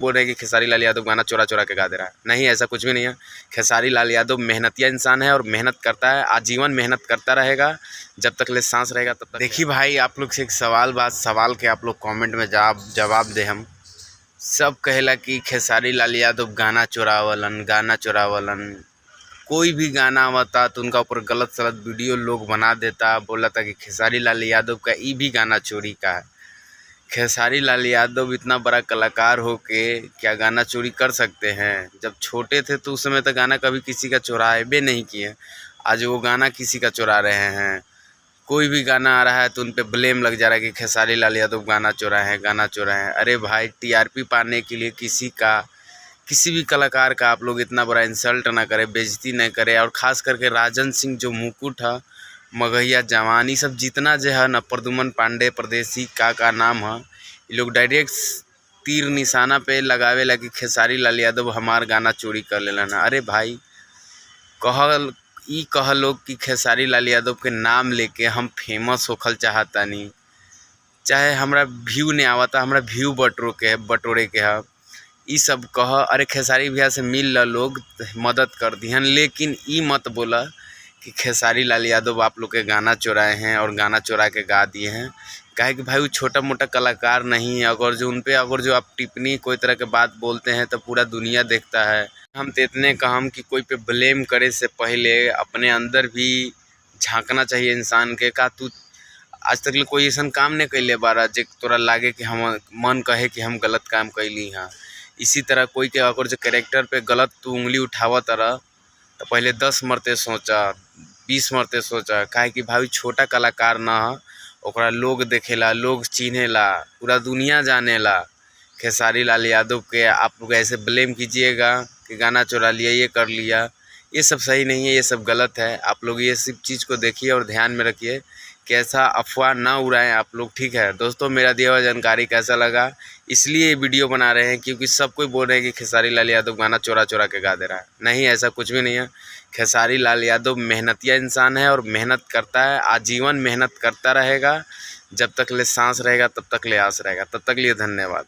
बोल रहे हैं कि खेसारी लाल यादव गाना चोरा चोरा के गा दे रहा है। नहीं, ऐसा कुछ भी नहीं है। खेसारी लाल यादव मेहनतिया इंसान है और मेहनत करता है, आजीवन मेहनत करता रहेगा जब तक ले सांस रहेगा तब तक। देखिए भाई, आप लोग से एक सवाल के आप लोग कमेंट में जवाब दे। हम सब कहेला कि खेसारी लाल यादव गाना चोरावलन। कोई भी गाना आवता तो उनका ऊपर गलत सलत वीडियो लोग बना देता, बोला था कि खेसारी लाल यादव का ये भी गाना चोरी का है। खेसारी लाल यादव इतना बड़ा कलाकार हो के क्या गाना चोरी कर सकते हैं? जब छोटे थे तो उस समय तो गाना कभी किसी का चुराए भी नहीं किए, आज वो गाना किसी का चुरा रहे हैं। कोई भी गाना आ रहा है तो उन पे ब्लेम लग जा रहा है कि खेसारी लाल यादव गाना चुराए हैं। अरे भाई, टीआरपी पाने के लिए किसी भी कलाकार का आप लोग इतना बड़ा इंसल्ट ना करें, बेइज्जती न करें। और ख़ास करके राजन सिंह जो मुकुट है, मगहिया जवान, ये सब जितना जो है न, प्रदुमन पांडे, परदेसी का नाम है, ये लोग डायरेक्ट तीर निशाना पे लगावे ला कि खेसारी लाल यादव हमार गाना चोरी कर लेलन। अरे भाई, कह लोग कि खेसारी लाल यादव के नाम लेके हम फेमस होखल चाहतानी, चाहे हमरा व्यू नहीं आवता, हमरा व्यू बटोरे के है, ई सब कह। अरे खेसारी भैया से मिल ल लोग, मदद कर दिहन, लेकिन ई मत बोला कि खेसारी लाल यादव आप लोग के गाना चुराए हैं और गाना चुरा के गा दिए हैं। काहे कि भाई वो छोटा मोटा कलाकार नहीं है। अगर जो आप टिप्पणी कोई तरह के बात बोलते हैं तो पूरा दुनिया देखता है। हम तो इतने कहम कि कोई पे ब्लेम करे से पहले अपने अंदर भी झांकना चाहिए इंसान के। का तू आज तक कोई ऐसा काम नहीं कैले बारा जे तोरा लागे कि हम मन कहे कि हम गलत काम कैली हाँ। इसी तरह कोई के अगर जो कैरेक्टर पे गलत तू उंगली उठावत रह तो पहले 10 मरते सोचा, 20 मरते सोचा। काहे कि भाई छोटा कलाकार ना है, ओकरा लोग देखेला, लोग चिन्हेला, पूरा दुनिया जानेला। खेसारी लाल यादव के आप लोग ऐसे ब्लेम कीजिएगा कि गाना चुरा लिया, ये कर लिया, ये सब सही नहीं है, ये सब गलत है। आप लोग ये सब चीज़ को देखिए और ध्यान में रखिए कि ऐसा अफवाह ना उड़ाएं आप लोग, ठीक है दोस्तों। मेरा दिया हुआ जानकारी कैसा लगा, इसलिए ये वीडियो बना रहे हैं क्योंकि सब कोई बोल रहे हैं कि खेसारी लाल यादव गाना चोरा चोरा के गा दे रहा है। नहीं, ऐसा कुछ भी नहीं है। खेसारी लाल यादव मेहनतिया इंसान है और मेहनत करता है, आजीवन मेहनत करता रहेगा जब तक ले सांस रहेगा तब तक ले आस रहेगा। तब तक लिए धन्यवाद।